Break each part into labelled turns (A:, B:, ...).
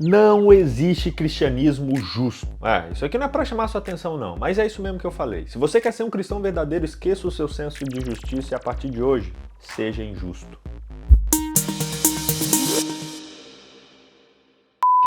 A: Não existe cristianismo justo. Isso aqui não é para chamar sua atenção não, mas é isso mesmo que eu falei. Se você quer ser um cristão verdadeiro, esqueça o seu senso de justiça e a partir de hoje, seja injusto.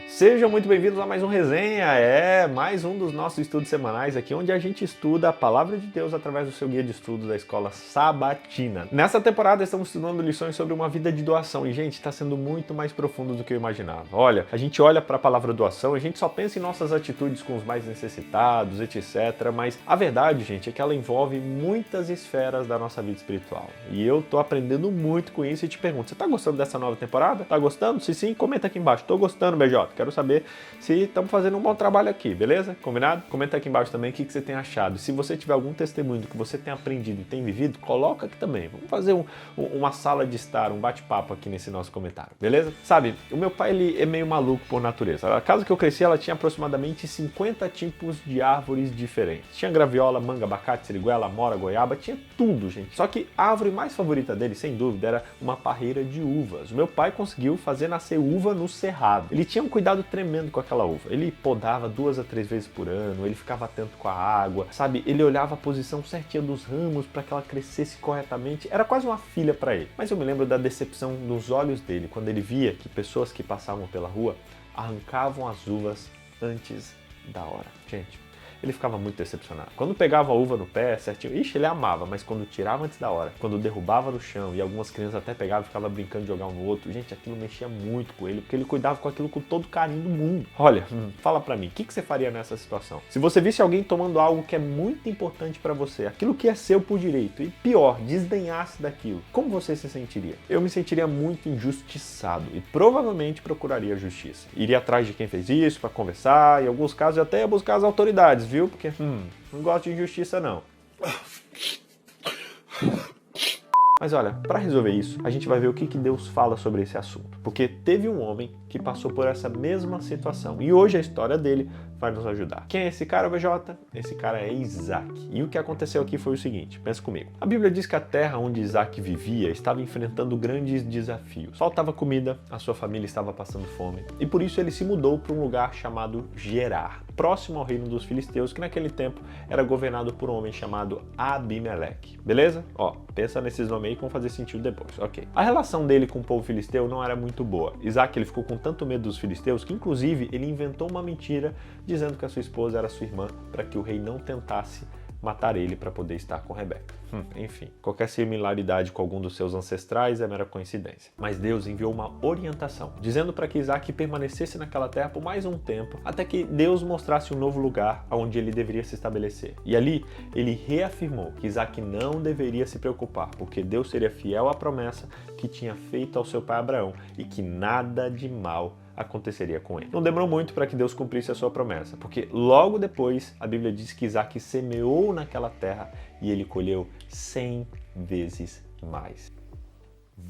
A: Sejam muito bem-vindos a mais um Resenha, mais um dos nossos estudos semanais aqui, onde a gente estuda a Palavra de Deus através do seu guia de estudos da Escola Sabatina. Nessa temporada estamos estudando lições sobre uma vida de doação e, gente, está sendo muito mais profundo do que eu imaginava. Olha, a gente olha para a palavra doação, a gente só pensa em nossas atitudes com os mais necessitados, etc. Mas a verdade, gente, é que ela envolve muitas esferas da nossa vida espiritual. E eu tô aprendendo muito com isso e te pergunto, você tá gostando dessa nova temporada? Tá gostando? Se sim, comenta aqui embaixo. Tô gostando, BJ. Quero saber se estamos fazendo um bom trabalho aqui, beleza? Combinado? Comenta aqui embaixo também o que você tem achado. Se você tiver algum testemunho do que você tem aprendido e tem vivido, coloca aqui também. Vamos fazer uma sala de estar, um bate-papo aqui nesse nosso comentário, beleza? Sabe, o meu pai ele é meio maluco por natureza. A casa que eu cresci, ela tinha aproximadamente 50 tipos de árvores diferentes. Tinha graviola, manga, abacate, siriguela, amora, goiaba, tinha tudo, gente. Só que a árvore mais favorita dele, sem dúvida, era uma parreira de uvas. O meu pai conseguiu fazer nascer uva no cerrado. Ele tinha um cuidado tremendo com aquela uva. Ele podava 2 a 3 vezes por ano, ele ficava atento com a água, sabe? Ele olhava a posição certinha dos ramos para que ela crescesse corretamente. Era quase uma filha para ele. Mas eu me lembro da decepção nos olhos dele quando ele via que pessoas que passavam pela rua arrancavam as uvas antes da hora. Gente, ele ficava muito decepcionado. Quando pegava a uva no pé, certinho, ele amava, mas quando tirava antes da hora, quando derrubava no chão e algumas crianças até pegavam e ficavam brincando de jogar um no outro, gente, aquilo mexia muito com ele, porque ele cuidava com aquilo com todo o carinho do mundo. Olha, fala pra mim, o que você faria nessa situação? Se você visse alguém tomando algo que é muito importante pra você, aquilo que é seu por direito, e pior, desdenhasse daquilo, como você se sentiria? Eu me sentiria muito injustiçado e provavelmente procuraria justiça. Iria atrás de quem fez isso pra conversar, em alguns casos eu até ia buscar as autoridades, viu? Porque não gosto de injustiça não. Mas olha, para resolver isso, a gente vai ver o que Deus fala sobre esse assunto. Porque teve um homem que passou por essa mesma situação e hoje a história dele vai nos ajudar. Quem é esse cara, BJ? Esse cara é Isaac. E o que aconteceu aqui foi o seguinte, pensa comigo. A Bíblia diz que a terra onde Isaac vivia estava enfrentando grandes desafios. Faltava comida, a sua família estava passando fome e por isso ele se mudou para um lugar chamado Gerar, próximo ao reino dos filisteus, que naquele tempo era governado por um homem chamado Abimeleque. Beleza? Ó, pensa nesses nomes aí que vão fazer sentido depois. Ok. A relação dele com o povo filisteu não era muito boa. Isaac ele ficou com tanto medo dos filisteus que inclusive ele inventou uma mentira dizendo que a sua esposa era sua irmã para que o rei não tentasse matar ele para poder estar com Rebeca. Enfim, qualquer similaridade com algum dos seus ancestrais é mera coincidência. Mas Deus enviou uma orientação, dizendo para que Isaac permanecesse naquela terra por mais um tempo, até que Deus mostrasse um novo lugar onde ele deveria se estabelecer. E ali, ele reafirmou que Isaac não deveria se preocupar, porque Deus seria fiel à promessa que tinha feito ao seu pai Abraão e que nada de mal aconteceria com ele. Não demorou muito para que Deus cumprisse a sua promessa, porque logo depois a Bíblia diz que Isaac semeou naquela terra e ele colheu 100 vezes mais.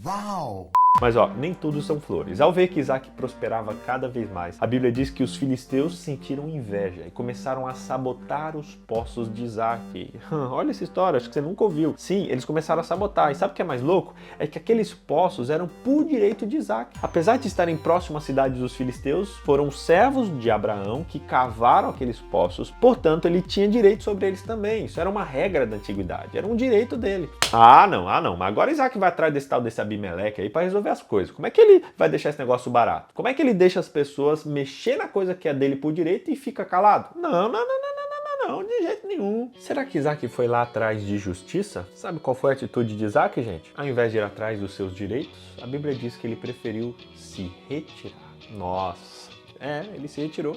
A: Uau! Mas ó, nem tudo são flores. Ao ver que Isaac prosperava cada vez mais, a Bíblia diz que os filisteus sentiram inveja e começaram a sabotar os poços de Isaac. Olha essa história, acho que você nunca ouviu. Sim, eles começaram a sabotar. E sabe o que é mais louco? É que aqueles poços eram por direito de Isaac. Apesar de estarem próximo à cidade dos filisteus, foram servos de Abraão que cavaram aqueles poços. Portanto, ele tinha direito sobre eles também. Isso era uma regra da antiguidade, era um direito dele. Ah não, mas agora Isaac vai atrás desse tal desse Abimeleque aí para resolver as coisas. Como é que ele vai deixar esse negócio barato? Como é que ele deixa as pessoas mexer na coisa que é dele por direito e fica calado? Não, de jeito nenhum. Será que Isaac foi lá atrás de justiça? Sabe qual foi a atitude de Isaac, gente? Ao invés de ir atrás dos seus direitos, a Bíblia diz que ele preferiu se retirar. Nossa, ele se retirou.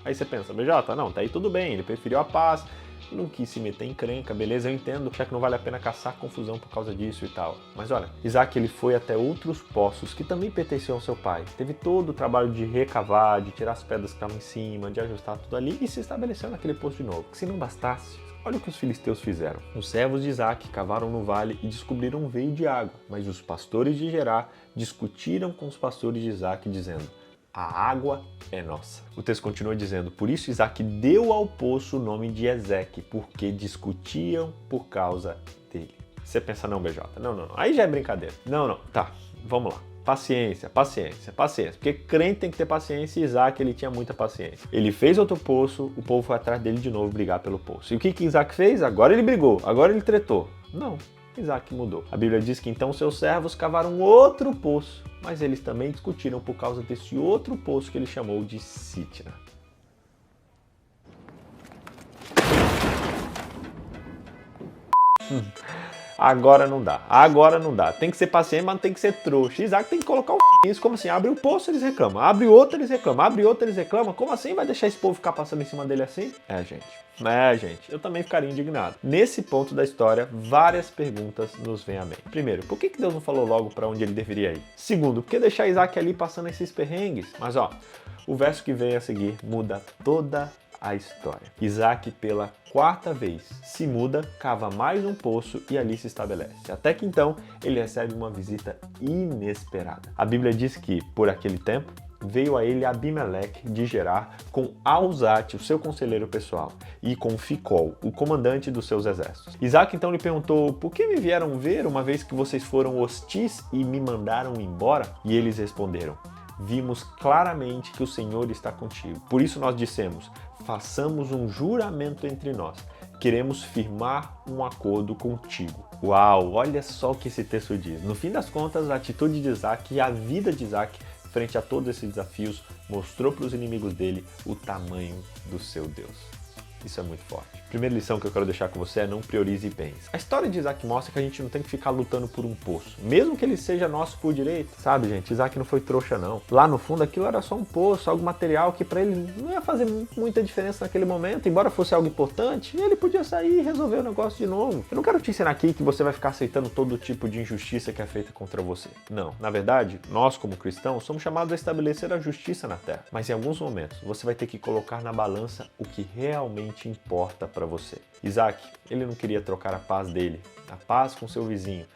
A: Aí você pensa, BJ, não, tá aí tudo bem, ele preferiu a paz, não quis se meter em encrenca, beleza, eu entendo, já que não vale a pena caçar confusão por causa disso e tal. Mas olha, Isaac ele foi até outros poços que também pertenciam ao seu pai. Teve todo o trabalho de recavar, de tirar as pedras que estavam em cima, de ajustar tudo ali e se estabeleceu naquele poço de novo. Se não bastasse, olha o que os filisteus fizeram. Os servos de Isaac cavaram no vale e descobriram um veio de água, mas os pastores de Gerar discutiram com os pastores de Isaac dizendo: a água é nossa. O texto continua dizendo, por isso Isaac deu ao poço o nome de Ezeque, porque discutiam por causa dele. Você pensa, não, BJ, não, aí já é brincadeira. Não, tá, vamos lá. paciência, paciência, paciência. Porque crente tem que ter paciência e Isaac, ele tinha muita paciência. Ele fez outro poço, o povo foi atrás dele de novo brigar pelo poço. E o que Isaac fez? Agora ele brigou, agora ele tretou. Não, Isaac mudou. A Bíblia diz que então seus servos cavaram outro poço, mas eles também discutiram por causa desse outro poço que ele chamou de Sitna. Agora não dá, agora não dá. Tem que ser paciente, mas não tem que ser trouxa. Isaac tem que colocar o isso, como assim? Abre o poço, eles reclamam. Abre outro, eles reclamam. Abre outro, eles reclamam. Como assim? Vai deixar esse povo ficar passando em cima dele assim? Gente, eu também ficaria indignado. Nesse ponto da história, várias perguntas nos vêm à mente. Primeiro, por que Deus não falou logo para onde ele deveria ir? Segundo, por que deixar Isaac ali passando esses perrengues? Mas o verso que vem a seguir muda toda a história. Isaac, pela quarta vez, se muda, cava mais um poço e ali se estabelece. Até que então, ele recebe uma visita inesperada. A Bíblia diz que, por aquele tempo, veio a ele Abimeleque de Gerar com Alzate, o seu conselheiro pessoal, e com Ficol, o comandante dos seus exércitos. Isaac então lhe perguntou: por que me vieram ver, uma vez que vocês foram hostis e me mandaram embora? E eles responderam: vimos claramente que o Senhor está contigo. Por isso nós dissemos: façamos um juramento entre nós. Queremos firmar um acordo contigo. Uau, olha só o que esse texto diz. No fim das contas, a atitude de Isaac e a vida de Isaac frente a todos esses desafios mostrou para os inimigos dele o tamanho do seu Deus. Isso é muito forte. Primeira lição que eu quero deixar com você é: não priorize bens. A história de Isaac mostra que a gente não tem que ficar lutando por um poço, mesmo que ele seja nosso por direito. Sabe, gente, Isaac não foi trouxa, não. Lá no fundo, aquilo era só um poço, algo material que para ele não ia fazer muita diferença naquele momento, embora fosse algo importante, ele podia sair e resolver o negócio de novo. Eu não quero te ensinar aqui que você vai ficar aceitando todo tipo de injustiça que é feita contra você. Não. Na verdade, nós, como cristãos, somos chamados a estabelecer a justiça na terra. Mas em alguns momentos, você vai ter que colocar na balança o que realmente importa para você. Isaac, ele não queria trocar a paz dele, a paz com seu vizinho,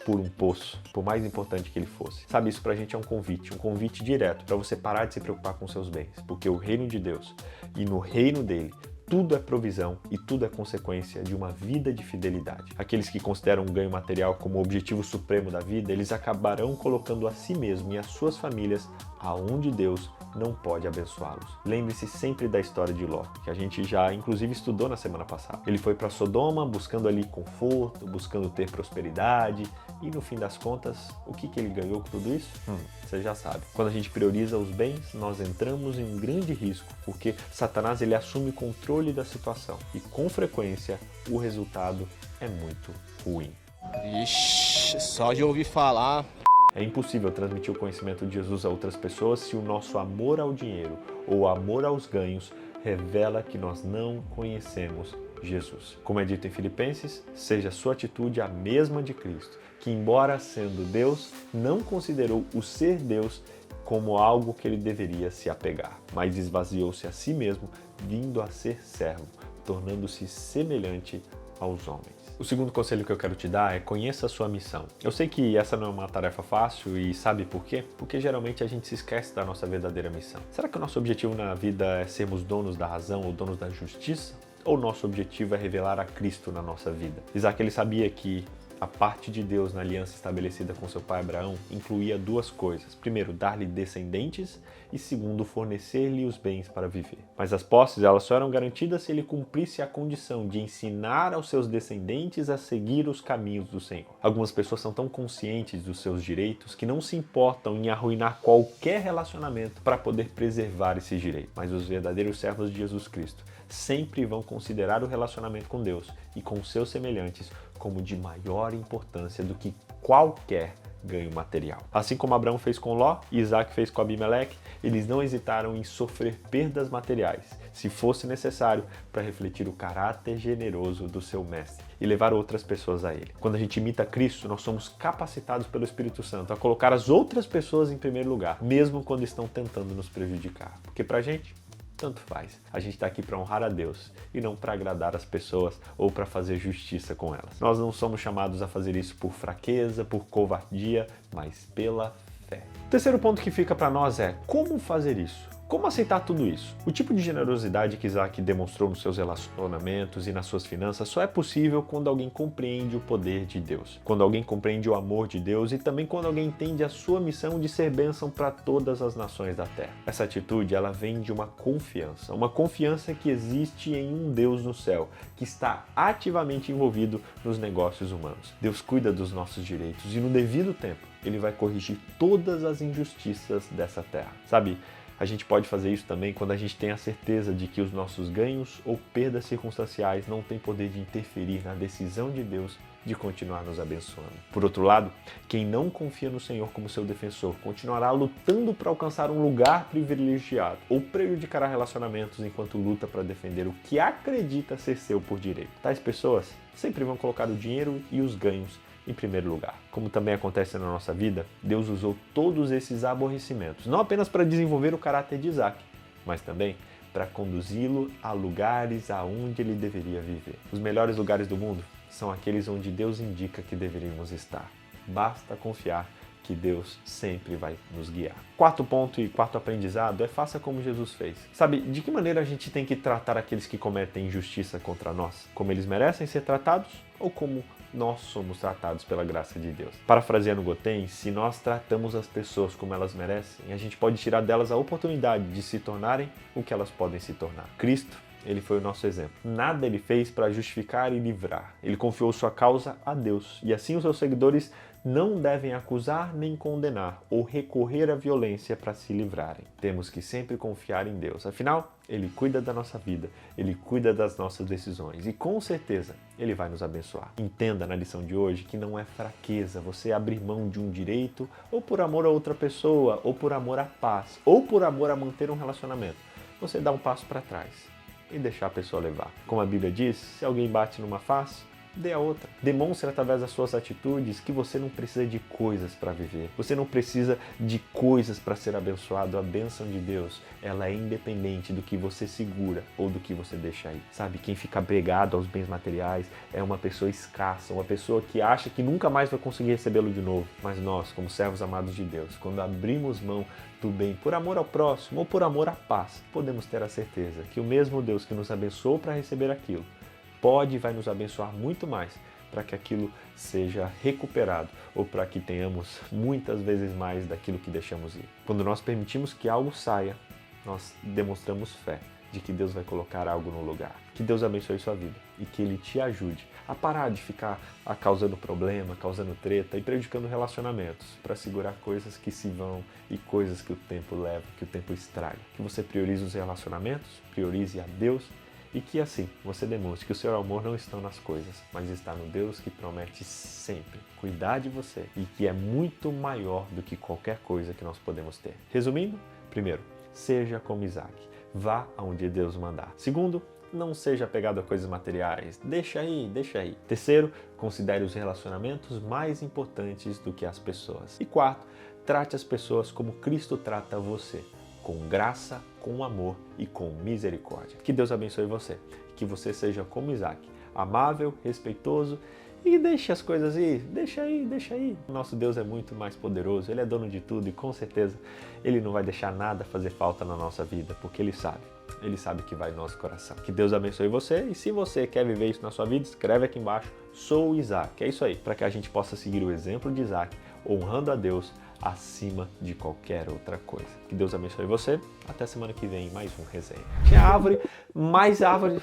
A: por um poço, por mais importante que ele fosse. Sabe, isso pra gente é um convite direto para você parar de se preocupar com seus bens, porque o reino de Deus e no reino dele, tudo é provisão e tudo é consequência de uma vida de fidelidade. Aqueles que consideram o ganho material como o objetivo supremo da vida, eles acabarão colocando a si mesmo e as suas famílias aonde Deus não pode abençoá-los. Lembre-se sempre da história de Ló, que a gente já inclusive estudou na semana passada. Ele foi para Sodoma buscando ali conforto, buscando ter prosperidade, e no fim das contas, o que ele ganhou com tudo isso? Você já sabe. Quando a gente prioriza os bens, nós entramos em um grande risco, porque Satanás ele assume o controle da situação e com frequência o resultado é muito ruim.
B: Ixi, só de ouvir falar.
A: É impossível transmitir o conhecimento de Jesus a outras pessoas se o nosso amor ao dinheiro ou amor aos ganhos revela que nós não conhecemos Jesus. Como é dito em Filipenses, seja sua atitude a mesma de Cristo, que embora sendo Deus, não considerou o ser Deus como algo que ele deveria se apegar, mas esvaziou-se a si mesmo, vindo a ser servo, tornando-se semelhante aos homens. O segundo conselho que eu quero te dar é: conheça a sua missão. Eu sei que essa não é uma tarefa fácil e sabe por quê? Porque geralmente a gente se esquece da nossa verdadeira missão. Será que o nosso objetivo na vida é sermos donos da razão ou donos da justiça? Ou nosso objetivo é revelar a Cristo na nossa vida? Isaac ele sabia que a parte de Deus na aliança estabelecida com seu pai Abraão incluía duas coisas. Primeiro, dar-lhe descendentes e segundo, fornecer-lhe os bens para viver. Mas as posses elas só eram garantidas se ele cumprisse a condição de ensinar aos seus descendentes a seguir os caminhos do Senhor. Algumas pessoas são tão conscientes dos seus direitos que não se importam em arruinar qualquer relacionamento para poder preservar esses direitos. Mas os verdadeiros servos de Jesus Cristo sempre vão considerar o relacionamento com Deus e com seus semelhantes como de maior importância do que qualquer ganho material. Assim como Abraão fez com Ló e Isaac fez com Abimeleque, eles não hesitaram em sofrer perdas materiais, se fosse necessário, para refletir o caráter generoso do seu mestre e levar outras pessoas a ele. Quando a gente imita Cristo, nós somos capacitados pelo Espírito Santo a colocar as outras pessoas em primeiro lugar, mesmo quando estão tentando nos prejudicar. Porque pra gente, tanto faz. A gente está aqui para honrar a Deus e não para agradar as pessoas ou para fazer justiça com elas. Nós não somos chamados a fazer isso por fraqueza, por covardia, mas pela fé. O terceiro ponto que fica para nós é: como fazer isso? como aceitar tudo isso? O tipo de generosidade que Isaac demonstrou nos seus relacionamentos e nas suas finanças só é possível quando alguém compreende o poder de Deus, quando alguém compreende o amor de Deus e também quando alguém entende a sua missão de ser bênção para todas as nações da terra. Essa atitude, ela vem de uma confiança que existe em um Deus no céu, que está ativamente envolvido nos negócios humanos. Deus cuida dos nossos direitos e no devido tempo, Ele vai corrigir todas as injustiças dessa terra. Sabe, a gente pode fazer isso também quando a gente tem a certeza de que os nossos ganhos ou perdas circunstanciais não têm poder de interferir na decisão de Deus de continuar nos abençoando. Por outro lado, quem não confia no Senhor como seu defensor continuará lutando para alcançar um lugar privilegiado ou prejudicará relacionamentos enquanto luta para defender o que acredita ser seu por direito. Tais pessoas sempre vão colocar o dinheiro e os ganhos em primeiro lugar. Como também acontece na nossa vida, Deus usou todos esses aborrecimentos, não apenas para desenvolver o caráter de Isaac, mas também para conduzi-lo a lugares aonde ele deveria viver. Os melhores lugares do mundo são aqueles onde Deus indica que deveríamos estar. Basta confiar que Deus sempre vai nos guiar. Quarto ponto e quarto aprendizado é faça como Jesus fez. Sabe, de que maneira a gente tem que tratar aqueles que cometem injustiça contra nós? Como eles merecem ser tratados ou como nós somos tratados pela graça de Deus? Parafraseando Goten, se nós tratamos as pessoas como elas merecem, a gente pode tirar delas a oportunidade de se tornarem o que elas podem se tornar. Cristo, ele foi o nosso exemplo. Nada ele fez para justificar e livrar. Ele confiou sua causa a Deus. E assim os seus seguidores não devem acusar nem condenar ou recorrer à violência para se livrarem. Temos que sempre confiar em Deus. Afinal, Ele cuida da nossa vida, Ele cuida das nossas decisões e com certeza Ele vai nos abençoar. Entenda na lição de hoje que não é fraqueza você abrir mão de um direito ou por amor a outra pessoa, ou por amor à paz, ou por amor a manter um relacionamento. Você dá um passo para trás e deixar a pessoa levar. Como a Bíblia diz, se alguém bate numa face, dê a outra. Demonstre através das suas atitudes que você não precisa de coisas para viver. Você não precisa de coisas para ser abençoado. A bênção de Deus, ela é independente do que você segura ou do que você deixa aí. Sabe, quem fica apegado aos bens materiais é uma pessoa escassa, uma pessoa que acha que nunca mais vai conseguir recebê-lo de novo. Mas nós, como servos amados de Deus, quando abrimos mão do bem por amor ao próximo ou por amor à paz, podemos ter a certeza que o mesmo Deus que nos abençoou para receber aquilo, pode e vai nos abençoar muito mais para que aquilo seja recuperado ou para que tenhamos muitas vezes mais daquilo que deixamos ir. Quando nós permitimos que algo saia, nós demonstramos fé de que Deus vai colocar algo no lugar. Que Deus abençoe sua vida e que Ele te ajude a parar de ficar causando problema, causando treta e prejudicando relacionamentos para segurar coisas que se vão e coisas que o tempo leva, que o tempo estraga. Que você priorize os relacionamentos, priorize a Deus e que assim você demonstre que o seu amor não está nas coisas, mas está no Deus que promete sempre cuidar de você e que é muito maior do que qualquer coisa que nós podemos ter. Resumindo, primeiro, seja como Isaac. Vá aonde Deus mandar. Segundo, não seja apegado a coisas materiais. Deixa aí, deixa aí. Terceiro, considere os relacionamentos mais importantes do que as pessoas. E quarto, trate as pessoas como Cristo trata você. Com graça, com amor e com misericórdia. Que Deus abençoe você. Que você seja como Isaac, amável, respeitoso e deixe as coisas ir. Deixa aí, deixa aí. O nosso Deus é muito mais poderoso, Ele é dono de tudo e com certeza Ele não vai deixar nada fazer falta na nossa vida, porque Ele sabe que vai no nosso coração. Que Deus abençoe você e se você quer viver isso na sua vida, escreve aqui embaixo, sou Isaac. É isso aí, para que a gente possa seguir o exemplo de Isaac, honrando a Deus acima de qualquer outra coisa. Que Deus abençoe você. Até semana que vem, mais um resenha. Tinha árvore, mais árvore.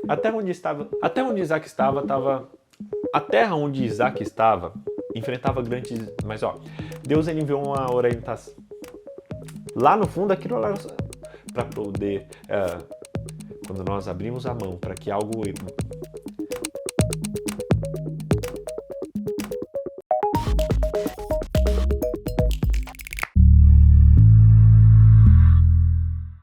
A: Até onde Isaac estava, a terra onde Isaac estava enfrentava grandes... Mas ó, Deus ele enviou uma orientação. Lá no fundo, aquilo lá para poder... quando nós abrimos a mão para que algo